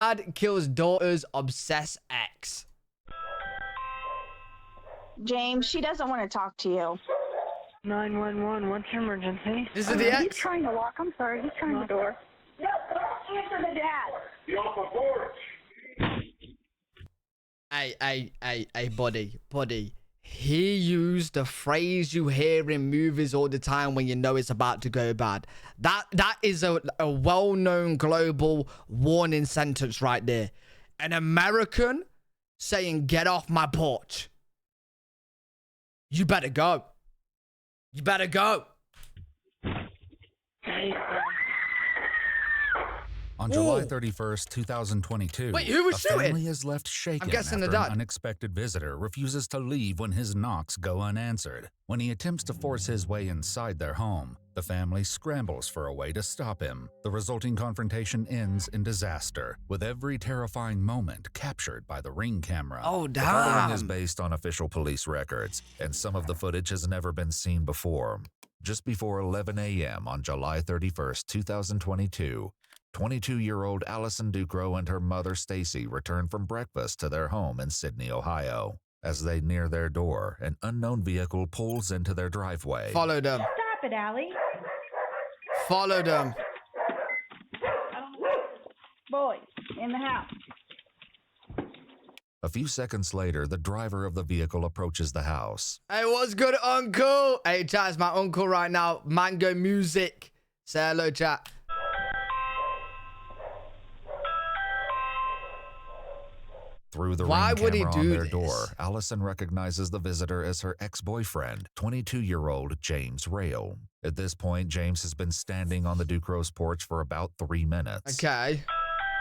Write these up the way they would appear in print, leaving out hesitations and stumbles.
Dad kills daughter's obsessed ex. James, she doesn't want to talk to you. 911, what's your emergency? This is the ex? He's trying to lock. I'm sorry, he's trying the door. No, don't answer the dad. Get off the porch. Hey, buddy. He used the phrase you hear in movies all the time when you know it's about to go bad. That is a well-known global warning sentence right there. An American saying, "Get off my porch." You better go. You better go. On July 31st, 2022, wait, who was a shooting? family is left shaken after the an dad. unexpected visitor refuses to leave when his knocks go unanswered. When he attempts to force his way inside their home, the family scrambles for a way to stop him. The resulting confrontation ends in disaster, with every terrifying moment captured by the Ring camera. Oh, The following is damn. based on official police records, and some of the footage has never been seen before. Just before 11 a.m. on July 31st, 2022, 22-year-old Allison Ducro and her mother Stacy returned from breakfast to their home in Sydney, Ohio. As they near their door, an unknown vehicle pulls into their driveway. Follow them. Stop it, Allie. Follow them. Boys, in the house. A few seconds later, the driver of the vehicle approaches the house. Hey, what's good, uncle? Hey, chat, it's my uncle right now. Mango Music. Say hello, chat. Through the Why Ring would he camera on do their this? door, Allison recognizes the visitor as her ex-boyfriend, 22-year-old James Rail. At this point, James has been standing on the Ducros porch for about 3 minutes. Okay.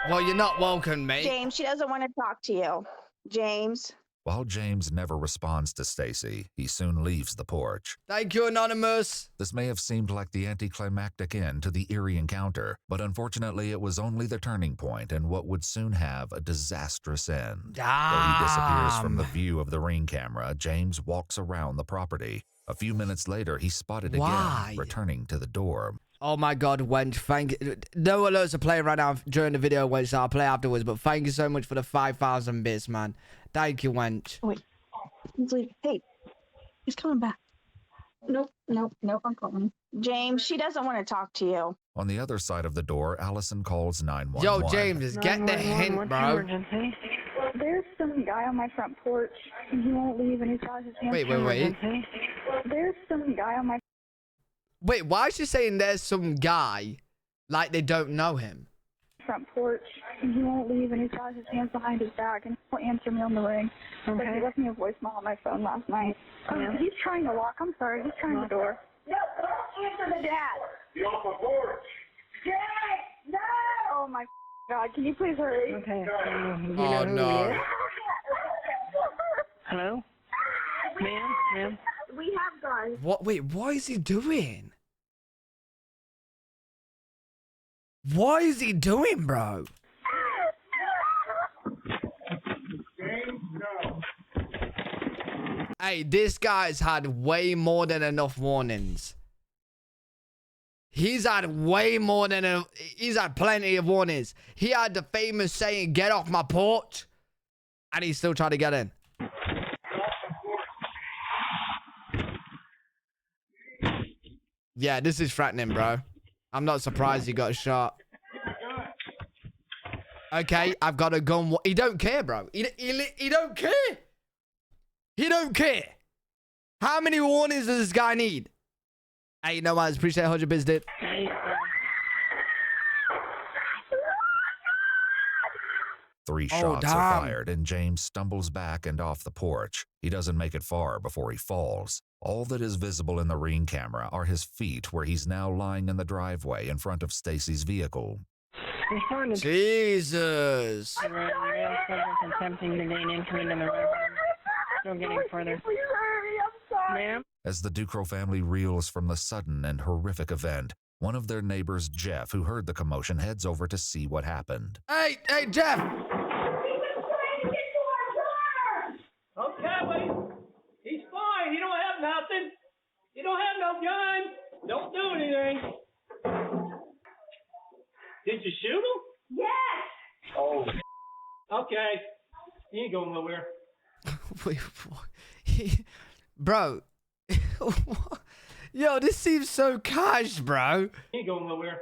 Well, you're not welcome, mate. James, she doesn't want to talk to you. James. While James never responds to Stacy, he soon leaves the porch. Thank you, Anonymous. This may have seemed like the anticlimactic end to the eerie encounter, but unfortunately it was only the turning point in what would soon have a disastrous end. Though he disappears from the view of the Ring camera, James walks around the property. A few minutes later, he's spotted Why? again, returning to the door. Oh my God, Wench, thank you. No alerts are playing right now during the video, Wench, so I'll play afterwards, but thank you so much for the 5,000 bits, man. Thank you, Wench. Wait. He's leaving. Hey, he's coming back. Nope, I'm calling. James, she doesn't want to talk to you. On the other side of the door, Allison calls 911. Yo, James, just get the 911, hint, what's bro. your emergency? There's some guy on my front porch, and he won't leave, and he's got his hands. Wait. Emergency? There's some guy on my Wait, why is she saying there's some guy like they don't know him? front porch, and he won't leave, and he's got his hands behind his back, and he won't answer me on the ring. But he left me a voicemail on my phone last night. He's trying to lock. I'm sorry, he's trying the door. No, don't answer the dad. Get off the porch. Dad, no! Oh my God, can you please hurry? Okay. Do you know Oh, who no. he is? Hello? Ma'am? We have guys. What? Wait, what is he doing? What is he doing, bro? James, no. Hey, this guy's had way more than enough warnings. He's had way more than enough. He's had plenty of warnings. He had the famous saying, "Get off my porch," and he's still trying to get in. Yeah, this is threatening, bro. I'm not surprised he got shot. Okay, I've got a gun. He don't care, bro. He don't care. He don't care. How many warnings does this guy need? Hey, you know what? I appreciate 100 bits, dude. Three Oh, shots are damn. fired, and James stumbles back and off the porch. He doesn't make it far before he falls. All that is visible in the Ring camera are his feet, where he's now lying in the driveway in front of Stacy's vehicle. Responded to Jesus. the rail presence attempting to gain entry into the road. Still getting further. Please hurry, I'm sorry. Ma'am? As the Ducro family reels from the sudden and horrific event, one of their neighbors, Jeff, who heard the commotion, heads over to see what happened. Hey, Jeff. Okay, wait. He's fine. He don't have nothing. He don't have no gun. Don't do anything. Did you shoot him? Yes. Oh, Okay. He ain't going nowhere. Wait, what? Bro. Yo, this seems so cash, bro. He ain't going nowhere.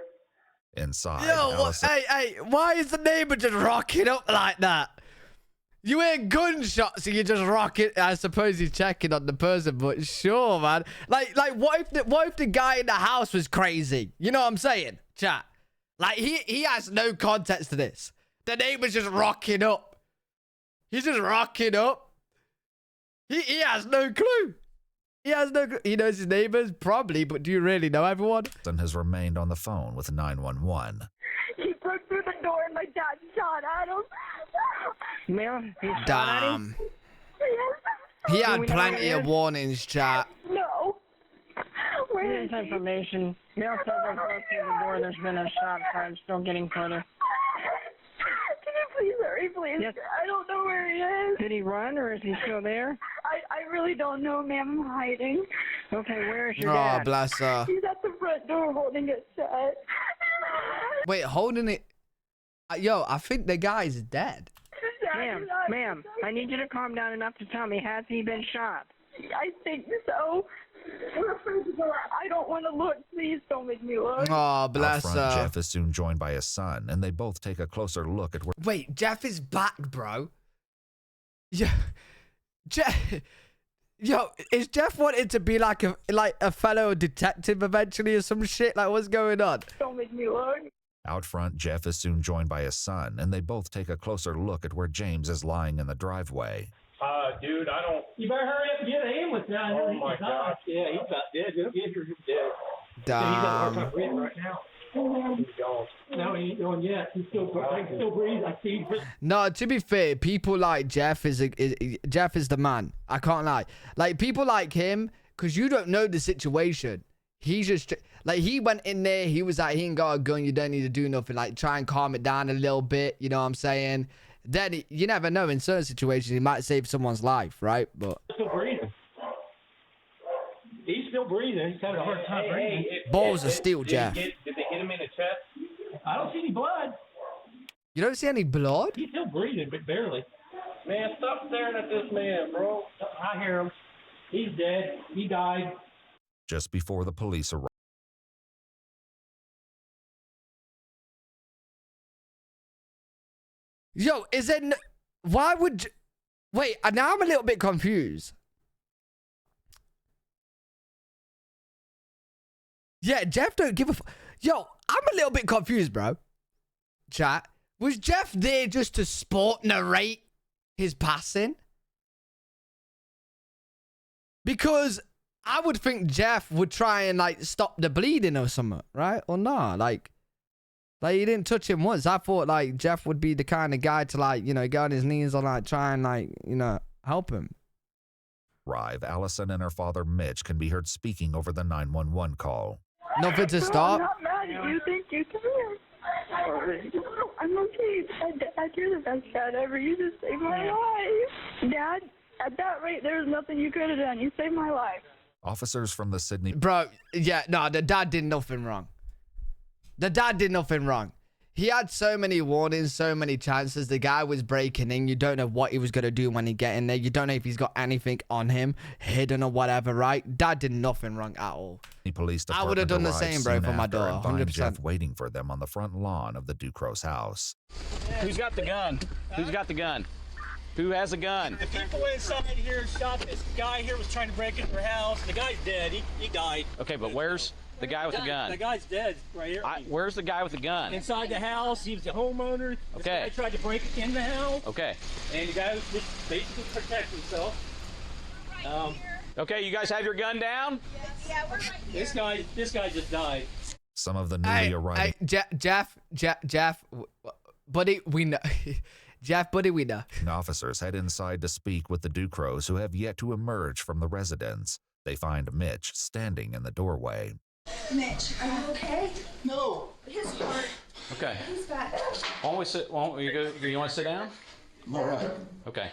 Inside, Yo, what? Allison Hey, why is the neighbor just rocking up like that? You hear gunshots and you just rock it. I suppose he's checking on the person, but sure, man. Like, what if the guy in the house was crazy? You know what I'm saying, chat? Like, he has no context to this. The neighbor's just rocking up. He's just rocking up. He has no clue. He has no clue. He knows his neighbors, probably, but do you really know everyone? has remained on the phone with 911. He broke through the door and my dad shot at him. Ma'am, he shot at him? Damn. Yes. He Do had we know plenty where of he is? warnings, chat. No. Where is This he? information. Male says I broke through the door. There's been a shot fired. Still getting further. Can you please hurry, please? Yes. I don't know where he is. Did he run or is he still there? I really don't know, ma'am. I'm hiding. Okay, where is your Oh, dad? bless her. He's at the front door holding it shut. Wait, holding it. Yo, I think the guy's dead. Ma'am, I need you to calm down enough to tell me, has he been shot? I think so. I don't want to look. Please don't make me look. Oh, Out bless front, her. Jeff is soon joined by his son, and they both take a closer look at where Wait, Jeff is back, bro. Yeah. Jeff. Yo, is Jeff wanting to be like a fellow detective eventually or some shit? Like, what's going on? Don't make me look. Out front, Jeff is soon joined by his son, and they both take a closer look at where James is lying in the driveway. Dude, I don't. You better hurry up and get an ambulance down here. Oh, He's my died. gosh. Yeah, he's about dead. Just get here. He's dead. Yeah, he's got a hard time Damn. breathing right now. He's gone. No, he ain't going yet. He's still breathing. I see. No, to be fair, people like Jeff is Jeff is the man. I can't lie. Like, people like him, because you don't know the situation. He's just like, he went in there. He was like, he ain't got a gun. You don't need to do nothing. Like, try and calm it down a little bit. You know what I'm saying? Then you never know. In certain situations, he might save someone's life, right? But Still breathing. He's still breathing. He's having a hard time breathing. balls of steel, Jeff. Did they hit him in the chest? I don't see any blood. You don't see any blood? He's still breathing, but barely. Man, stop staring at this man, bro. I hear him. He's dead. He died. Just before the police arrive, Yo, is it? Why would? Wait, now I'm a little bit confused. Yeah, Jeff don't give a. Yo, I'm a little bit confused, bro. Chat, was Jeff there just to sport narrate his passing? Because I would think Jeff would try and like stop the bleeding or something, right? Or not, like he didn't touch him once. I thought like Jeff would be the kind of guy to like, you know, go on his knees or like try and like, you know, help him. Allison and her father Mitch can be heard speaking over the 911 call. Nothing to I'm stop. not mad at you. Thank you. Come here. I'm okay. Dad, you're the best dad ever. You just saved my life. Dad, at that rate, there was nothing you could have done. You saved my life. Officers from the Sydney Bro, yeah, no, the dad did nothing wrong. The dad did nothing wrong. He had so many warnings, so many chances. The guy was breaking in. You don't know what he was going to do when he get in there. You don't know if he's got anything on him, hidden or whatever, right? Dad did nothing wrong at all. Police I Department would've done the arrived same, bro, soon for my after daughter, and find 100%. Jeff waiting for them on the front lawn of the Ducros house. Who's got the gun? Who's got the gun? Who has a gun? The people inside here shot this guy here was trying to break into their house. The guy's dead. He died. Okay, but where's the guy with the gun? The guy's dead right here. Where's the guy with the gun? Inside the house. He was the homeowner. This Okay. guy tried to break in the house. Okay. And the guy was just basically protect himself. Okay, you guys have your gun down? Yeah, we're right here. This guy just died. Some of the newly arriving Jeff, buddy, we know. Jeff, buddy, we know. officers head inside to speak with the Ducros, who have yet to emerge from the residence. They find Mitch standing in the doorway. Mitch, are you okay? No. His heart, Okay. he's got. Why don't we sit? Why don't we go? You want to sit down? I'm all right. Okay.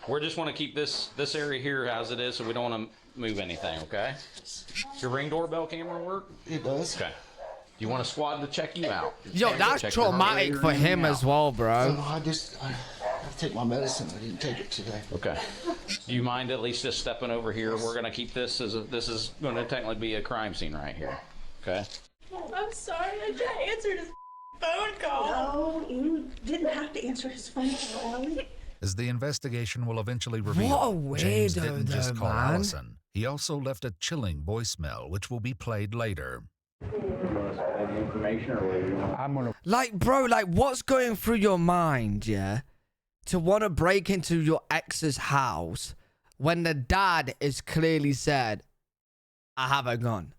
We just want to keep this area here as it is, so we don't want to move anything. Okay. Does your Ring doorbell camera work? It does. Okay. Do you want a squad to check you out? Yo, that's Check traumatic the- for him as well, bro. I just, I take my medicine. I didn't take it today. Okay. Do you mind at least just stepping over here? We're gonna keep this as this is gonna technically be a crime scene right here. Okay. I'm sorry, I just answered his phone call. No, you didn't have to answer his phone call, Ellie. As the investigation will eventually reveal, What a James weirdo, didn't just though, call man. Allison. He also left a chilling voicemail, which will be played later. Any information or I'm gonna. Like, bro, like, what's going through your mind, yeah? To want to break into your ex's house when the dad is clearly said, I have a gun.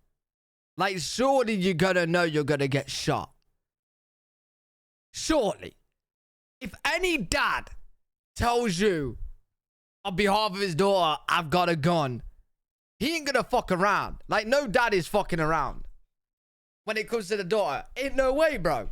Like, surely you're gonna know you're gonna get shot. Surely. If any dad tells you on behalf of his daughter, I've got a gun, he ain't gonna fuck around. Like, no dad is fucking around when it comes to the daughter. Ain't no way, bro.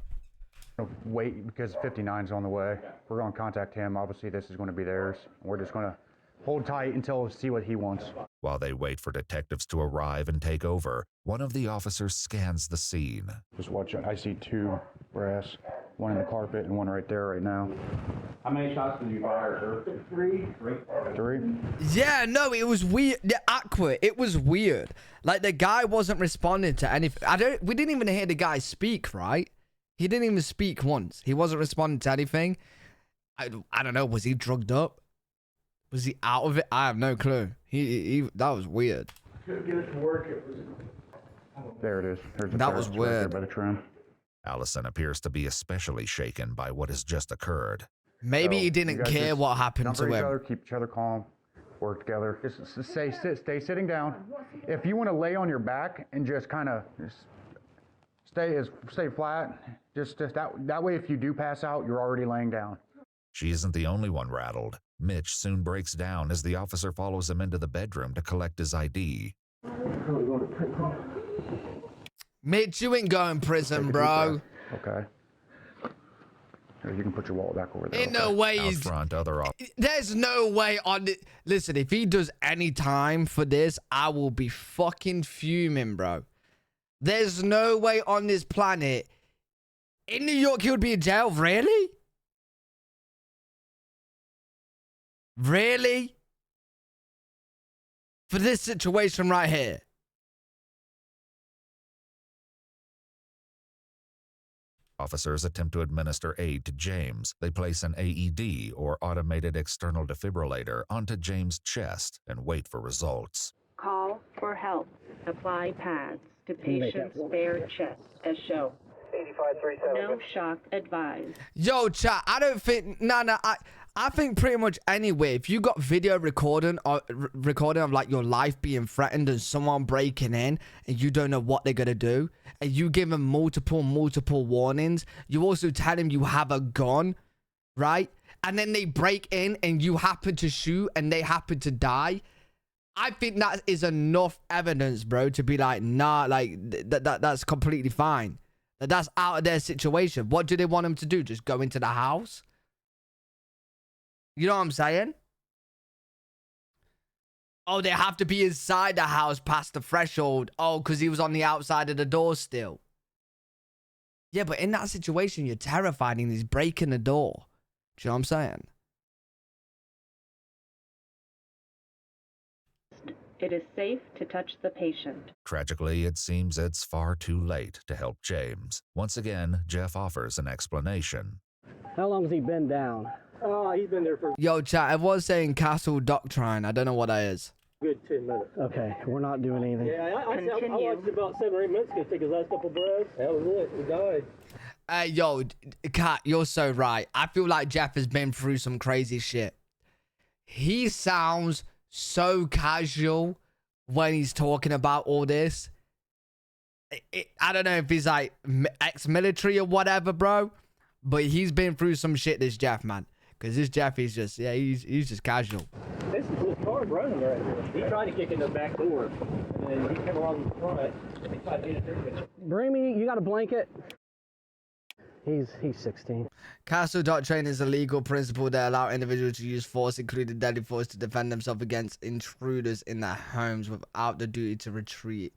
Wait, because 59's on the way. We're going to contact him. Obviously, this is going to be theirs. We're just going to hold tight until see what he wants. While they wait for detectives to arrive and take over, one of the officers scans the scene. Just watch it. I see 2 brass, one in the carpet and one right there right now. How many shots did you fire, sir? 3. 3? Yeah, no, it was weird. Yeah, Aqua, it was weird. Like, the guy wasn't responding to anything. We didn't even hear the guy speak, right? He didn't even speak once. He wasn't responding to anything. I don't know. Was he drugged up? Was he out of it? I have no clue. He that was weird. Couldn't get it to work. There it is. There's the That was brass right there weird. by the trim. Allison appears to be especially shaken by what has just occurred. Maybe So, he you didn't guys care just what happened comfort to each him. other, keep each other calm, work together. Just stay sitting down. If you want to lay on your back and just kind of stay flat, just that way, if you do pass out, you're already laying down. She isn't the only one rattled. Mitch soon breaks down as the officer follows him into the bedroom to collect his ID. Mitch, you ain't going to prison, bro. Okay. Here, you can put your wallet back over there. Ain't no way Out he's... front, other There's no way on it. Listen, if he does any time for this, I will be fucking fuming, bro. There's no way on this planet. In New York, he would be in jail. Really? Really? For this situation right here. Officers attempt to administer aid to James. They place an AED, or automated external defibrillator, onto James' chest and wait for results. Call for help. Apply pads to patient's bare chest as shown. 8537. No shock advised. Yo, chat, I don't think... I think pretty much anyway, if you got video recording of like your life being threatened and someone breaking in and you don't know what they're gonna do, and you give them multiple warnings, you also tell them you have a gun, right? And then they break in and you happen to shoot and they happen to die. I think that is enough evidence, bro, to be like, nah, like that's completely fine. That's out of their situation. What do they want them to do? Just go into the house? You know what I'm saying? Oh, they have to be inside the house past the threshold. Oh, because he was on the outside of the door still. Yeah, but in that situation, you're terrified and he's breaking the door. Do you know what I'm saying? It is safe to touch the patient. Tragically, it seems it's far too late to help James. Once again, Jeff offers an explanation. How long has he been down? Oh, he's been there for a Yo, chat, everyone's saying Castle Doctrine. I don't know what that is. good 10 minutes. Okay, we're not doing anything. Yeah, I watched about 7 or 8 minutes ago take his last couple breaths. That was it. He died. Hey, yo, Kat, you're so right. I feel like Jeff has been through some crazy shit. He sounds so casual when he's talking about all this. I don't know if he's like ex-military or whatever, bro. But he's been through some shit, this Jeff, man. Because this Jeff is just, yeah, he's just casual. This is his car running right here. He tried to kick in the back door. And then he came around the front. And he tried to get it there. Bring me, you got a blanket? He's 16. Castle Doctrine is a legal principle that allows individuals to use force, including deadly force, to defend themselves against intruders in their homes without the duty to retreat.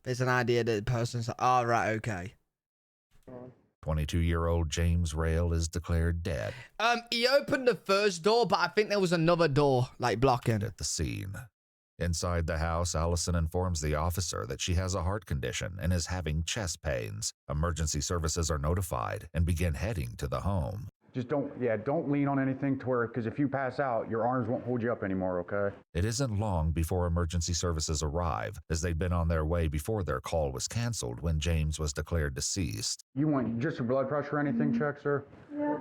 There's an idea that the person's like, oh, right, okay. 22-year-old James Rail is declared dead. He opened the first door, but I think there was another door, like, blocking. At the scene. Inside the house, Allison informs the officer that she has a heart condition and is having chest pains. Emergency services are notified and begin heading to the home. Just don't lean on anything to where, because if you pass out, your arms won't hold you up anymore, okay? It isn't long before emergency services arrive, as they'd been on their way before their call was canceled when James was declared deceased. You want just your blood pressure or anything checked, sir? Yeah.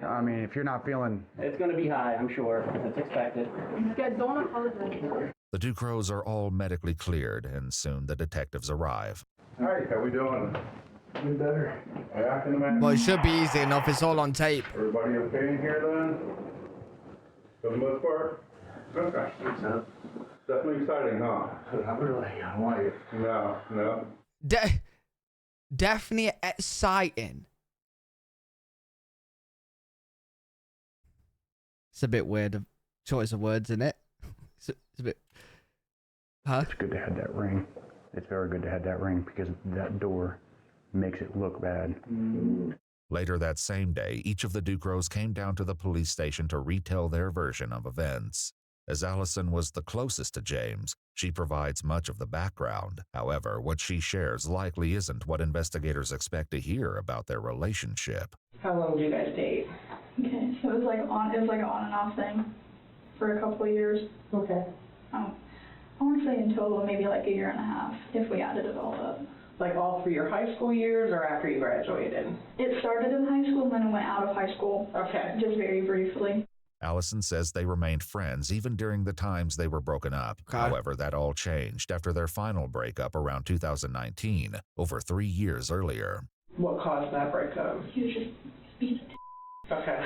I mean, if you're not feeling... It's going to be high, I'm sure. It's expected. Guys, don't apologize. The Ducros are all medically cleared, and soon the detectives arrive. All right, how we doing? Doing better. Yeah, I can imagine. Well, it should be easy enough. It's all on tape. Everybody okay in here then? For the most part? Okay. So, definitely exciting, huh? Not really. I don't like it. No. Definitely exciting. It's a bit weird, of choice of words, isn't it? It's a bit... Huh? It's good to have that ring. It's very good to have that ring because that door makes it look bad. Later that same day, each of the Ducros came down to the police station to retell their version of events. As Allison was the closest to James, she provides much of the background. However, what she shares likely isn't what investigators expect to hear about their relationship. How long did you guys date? Okay, so it was like an on and off thing for a couple of years. Okay. I want to say in total maybe like a year and a half if we added it all up. Like all through your high school years or after you graduated? It started in high school and then it went out of high school. Okay. Just very briefly. Allison says they remained friends even during the times they were broken up. Okay. However, that all changed after their final breakup around 2019, over 3 years earlier. What caused that breakup? He was just being Okay.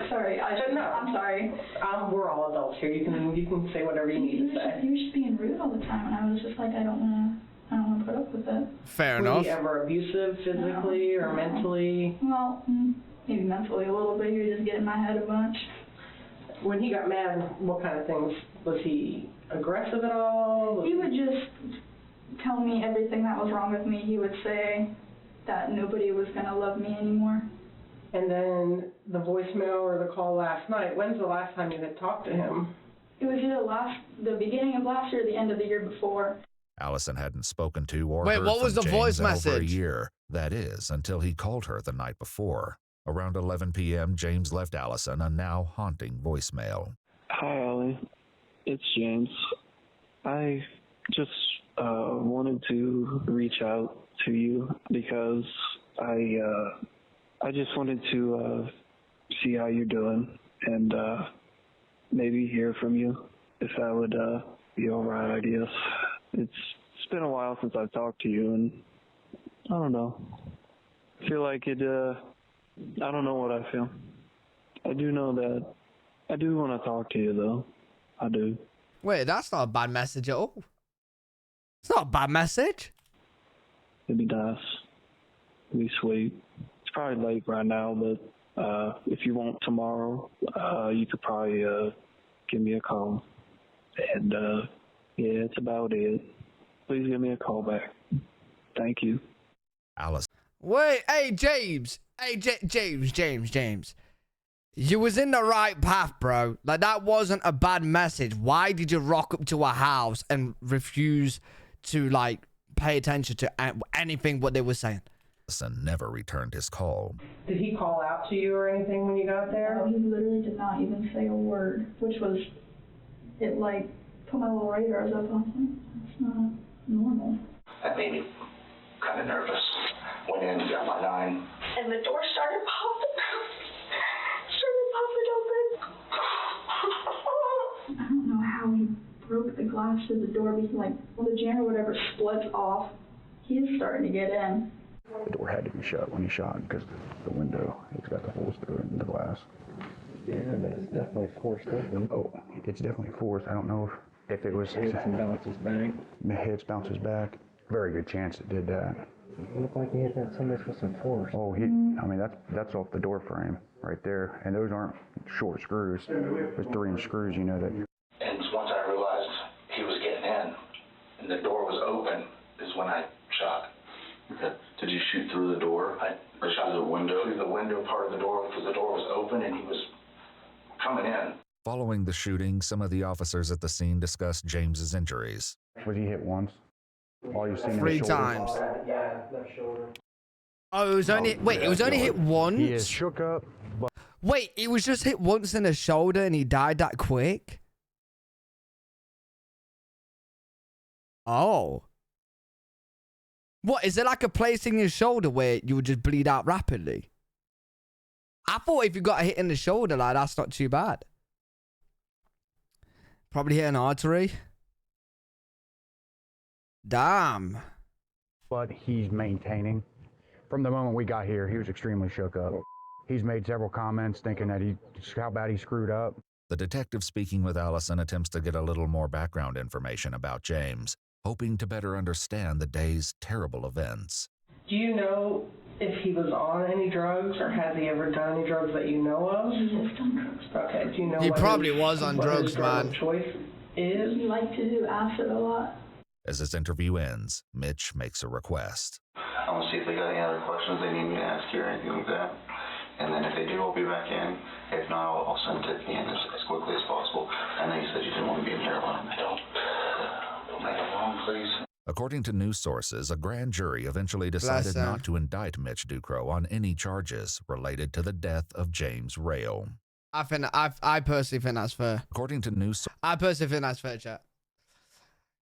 Sorry, No. I'm sorry. We're all adults here. You can say whatever you need to say. He was just being rude all the time, and I was just like, I don't want to put up with it. Fair Was enough. he ever abusive physically or mentally? Well, maybe mentally a little bit. He would just get in my head a bunch. When he got mad, what kind of things? Was he aggressive at all? He would just tell me everything that was wrong with me. He would say that nobody was going to love me anymore. And then the voicemail or the call last night, when's the last time you had talked to him? It was either the beginning of last year or the end of the year before. Allison hadn't spoken to or Wait, heard what was from the James voice in over a message? year. That is, until he called her the night before. Around 11 p.m., James left Allison a now haunting voicemail. Hi, Allie. It's James. I just wanted to reach out to you because I just wanted to see how you're doing and maybe hear from you if that would be all right, I guess. It's been a while since I've talked to you, and I don't know. I feel like it, I don't know what I feel. I do know that I do want to talk to you, though. I do. Wait, that's not a bad message at all. It's not a bad message. It'd be nice. It'd be sweet. It's probably late right now, but if you want tomorrow, you could probably give me a call. And yeah, that's about it. Please give me a call back. Thank you. Alice. Wait, hey, James. Hey, James. You was in the right path, bro. Like, that wasn't a bad message. Why did you rock up to a house and refuse to, like, pay attention to anything what they were saying? Allison never returned his call. Did he call out to you or anything when you got there? No, he literally did not even say a word, which was, it, like, put my little radars up. I was like, that's not normal. That made me kind of nervous. Went in, got my 9. And the door started popping open. I don't know how he broke the glass to the door because, like, the jam or whatever splits off. He is starting to get in. The door had to be shut when he shot because the window, it's got the holes through it in the glass. Yeah, but it's definitely forced open. Oh, it's definitely forced. I don't know if it was... Hits and bounces back. Hits, bounces back. Very good chance it did that. It looked like he hit that somebody with some force. Oh, I mean, that's off the door frame right there. And those aren't short screws. There's 3-inch screws, you know that. And once I realized he was getting in and the door was open is when I shot. Did you shoot through the door? I shot through the window. Through the window part of the door because the door was open and he was coming in. Following the shooting, some of the officers at the scene discussed James's injuries. Was he hit once? All you've seen 3 times. Yeah, left shoulder. Oh, it was only wait. It was only hit once. He is shook up. But wait, it was just hit once in the shoulder, and he died that quick. Oh. What is it like a place in your shoulder where you would just bleed out rapidly? I thought if you got a hit in the shoulder, like that's not too bad. Probably hit an artery. Damn. But he's maintaining. From the moment we got here, he was extremely shook up. He's made several comments thinking that how bad he screwed up. The detective speaking with Allison attempts to get a little more background information about James, hoping to better understand the day's terrible events. Do you know if he was on any drugs or has he ever done any drugs that you know of? He was on drugs. Okay, do you know He what probably his, was on what drugs, his drug man. of choice is? He liked to do acid a lot. As this interview ends, Mitch makes a request. I want to see if they got any other questions they need me to ask you or anything like that. And then if they do, I'll be back in. If not, I'll send it in as quickly as possible. I know you said you didn't want to be in here alone. I don't. Don't make it wrong, please. According to news sources, a grand jury eventually decided not to indict Mitch Ducro on any charges related to the death of James Rail. I personally think that's fair. According to news, I personally think that's fair, chat.